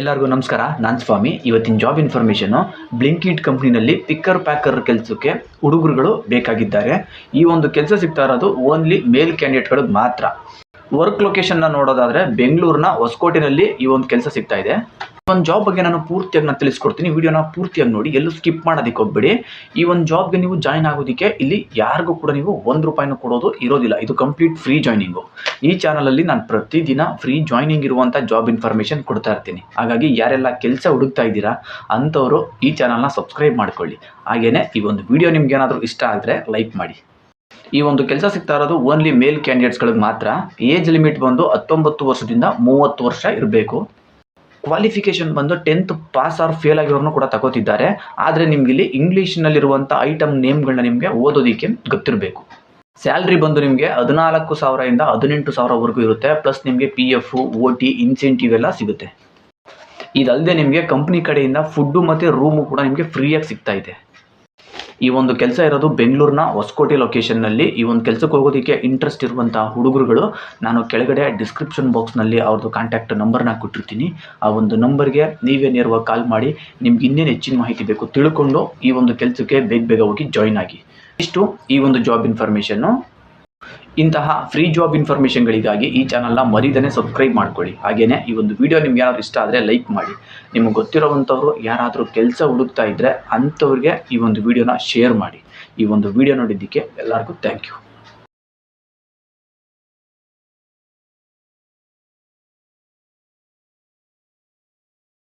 ಎಲ್ಲರಿಗೂ ನಮಸ್ಕಾರ. ನಾನು ಸ್ವಾಮಿ. ಇವತ್ತಿನ ಜಾಬ್ ಇನ್ಫಾರ್ಮೇಷನು ಬ್ಲಿಂಕಿಟ್ ಕಂಪ್ನಿನಲ್ಲಿ ಪಿಕ್ಕರ್ ಪ್ಯಾಕರ್ ಕೆಲಸಕ್ಕೆ ಹುಡುಗರುಗಳು ಬೇಕಾಗಿದ್ದಾರೆ. ಈ ಒಂದು ಕೆಲಸ ಸಿಗ್ತಾ ಇರೋದು ಓನ್ಲಿ ಮೇಲ್ ಕ್ಯಾಂಡಿಡೇಟ್ಗಳಿಗೆ ಮಾತ್ರ. ವರ್ಕ್ ಲೊಕೇಶನ್ನ ನೋಡೋದಾದರೆ ಬೆಂಗಳೂರಿನ ಹೊಸಕೋಟೆನಲ್ಲಿ ಈ ಒಂದು ಕೆಲಸ ಸಿಗ್ತಾ ಇದೆ. ಒಂದು ಜಾಬ್ ಬಗ್ಗೆ ನಾನು ಪೂರ್ತಿಯಾಗಿ ತಿಳಿಸ್ಕೊಡ್ತೀನಿ. ವಿಡಿಯೋನ ಪೂರ್ತಿಯಾಗಿ ನೋಡಿ, ಎಲ್ಲೂ ಸ್ಕಿಪ್ ಮಾಡೋದಕ್ಕೆ ಹೋಗ್ಬೇಡಿ. ಈ ಒಂದು ಜಾಬ್ಗೆ ನೀವು ಜಾಯ್ನ್ ಆಗೋದಕ್ಕೆ ಇಲ್ಲಿ ಯಾರಿಗೂ ಕೂಡ ನೀವು ₹1 ಕೊಡೋದು ಇರೋದಿಲ್ಲ. ಇದು ಕಂಪ್ಲೀಟ್ ಫ್ರೀ ಜಾಯ್ನಿಂಗು. ಈ ಚಾನಲಲ್ಲಿ ನಾನು ಪ್ರತಿದಿನ ಫ್ರೀ ಜಾಯ್ನಿಂಗ್ ಇರುವಂಥ ಜಾಬ್ ಇನ್ಫಾರ್ಮೇಷನ್ ಕೊಡ್ತಾ ಇರ್ತೀನಿ. ಹಾಗಾಗಿ ಯಾರೆಲ್ಲ ಕೆಲಸ ಹುಡುಕ್ತಾ ಇದ್ದೀರಾ ಅಂಥವರು ಈ ಚಾನಲ್ನ ಸಬ್ಸ್ಕ್ರೈಬ್ ಮಾಡ್ಕೊಳ್ಳಿ. ಹಾಗೆಯೇ ಈ ಒಂದು ವಿಡಿಯೋ ನಿಮ್ಗೆ ಏನಾದರೂ ಇಷ್ಟ ಆದರೆ ಲೈಕ್ ಮಾಡಿ. ಈ ಒಂದು ಕೆಲಸ ಸಿಗ್ತಾ ಇರೋದು ಓನ್ಲಿ ಮೇಲ್ ಕ್ಯಾಂಡಿಡೇಟ್ಸ್ಗಳಿಗೆ ಮಾತ್ರ. ಏಜ್ ಲಿಮಿಟ್ ಬಂದು 19 ವರ್ಷದಿಂದ 30 ವರ್ಷ ಇರಬೇಕು. ಕ್ವಾಲಿಫಿಕೇಷನ್ ಬಂದು 10th ಪಾಸ್ ಆರ್ ಫೇಲ್ ಆಗಿರೋರ್ನು ಕೂಡ ತಗೋತಿದ್ದಾರೆ. ಆದರೆ ನಿಮ್ಗೆ ಇಲ್ಲಿ ಇಂಗ್ಲೀಷ್ನಲ್ಲಿರುವಂಥ ಐಟಮ್ ನೇಮ್ಗಳನ್ನ ನಿಮಗೆ ಓದೋದಕ್ಕೆ ಗೊತ್ತಿರಬೇಕು. ಸ್ಯಾಲ್ರಿ ಬಂದು ನಿಮಗೆ 14,000 ಇಂದ 18,000ವರೆಗೂ ಇರುತ್ತೆ. ಪ್ಲಸ್ ನಿಮಗೆ PF, OT, ಇನ್ಸೆಂಟಿವ್ ಎಲ್ಲ ಸಿಗುತ್ತೆ. ಇದಲ್ಲದೆ ನಿಮಗೆ ಕಂಪ್ನಿ ಕಡೆಯಿಂದ ಫುಡ್ಡು ಮತ್ತು ರೂಮು ಕೂಡ ನಿಮಗೆ ಫ್ರೀಯಾಗಿ ಸಿಗ್ತಾ ಇದೆ. ಈ ಒಂದು ಕೆಲಸ ಇರೋದು ಬೆಂಗಳೂರಿನ ಹೊಸಕೋಟೆ ಲೊಕೇಶನ್ನಲ್ಲಿ. ಈ ಒಂದು ಕೆಲಸಕ್ಕೆ ಹೋಗೋದಕ್ಕೆ ಇಂಟ್ರೆಸ್ಟ್ ಇರುವಂಥ ಹುಡುಗರುಗಳು ನಾನು ಕೆಳಗಡೆ ಡಿಸ್ಕ್ರಿಪ್ಷನ್ ಬಾಕ್ಸ್ನಲ್ಲಿ ಅವ್ರದ್ದು ಕಾಂಟ್ಯಾಕ್ಟ್ ನಂಬರ್ನ ಕೊಟ್ಟಿರ್ತೀನಿ. ಆ ಒಂದು ನಂಬರ್ಗೆ ನೀವೇ ನೇರವಾಗಿ ಕಾಲ್ ಮಾಡಿ ನಿಮ್ಗೆ ಇನ್ನೇನು ಹೆಚ್ಚಿನ ಮಾಹಿತಿ ಬೇಕು ತಿಳ್ಕೊಂಡು ಈ ಒಂದು ಕೆಲಸಕ್ಕೆ ಬೇಗ ಹೋಗಿ ಜಾಯ್ನ್ ಆಗಿ. ಇಷ್ಟು ಈ ಒಂದು ಜಾಬ್ ಇನ್ಫಾರ್ಮೇಷನ್ನು. ಇಂತಹ ಫ್ರೀ ಜಾಬ್ ಇನ್ಫಾರ್ಮೇಷನ್ಗಳಿಗಾಗಿ ಈ ಚಾನಲ್ನ ಮರಿದೇ ಸಬ್ಸ್ಕ್ರೈಬ್ ಮಾಡ್ಕೊಳ್ಳಿ. ಹಾಗೆಯೇ ಈ ಒಂದು ವಿಡಿಯೋ ನಿಮ್ಗೆ ಯಾರಾದರೂ ಇಷ್ಟ ಆದರೆ ಲೈಕ್ ಮಾಡಿ. ನಿಮಗೆ ಗೊತ್ತಿರೋವಂಥವ್ರು ಯಾರಾದರೂ ಕೆಲಸ ಹುಡುಕ್ತಾ ಇದ್ದರೆ ಅಂಥವ್ರಿಗೆ ಈ ಒಂದು ವಿಡಿಯೋನ ಶೇರ್ ಮಾಡಿ. ಈ ಒಂದು ವಿಡಿಯೋ ನೋಡಿದ್ದಕ್ಕೆ ಎಲ್ಲರಿಗೂ ಥ್ಯಾಂಕ್ ಯು.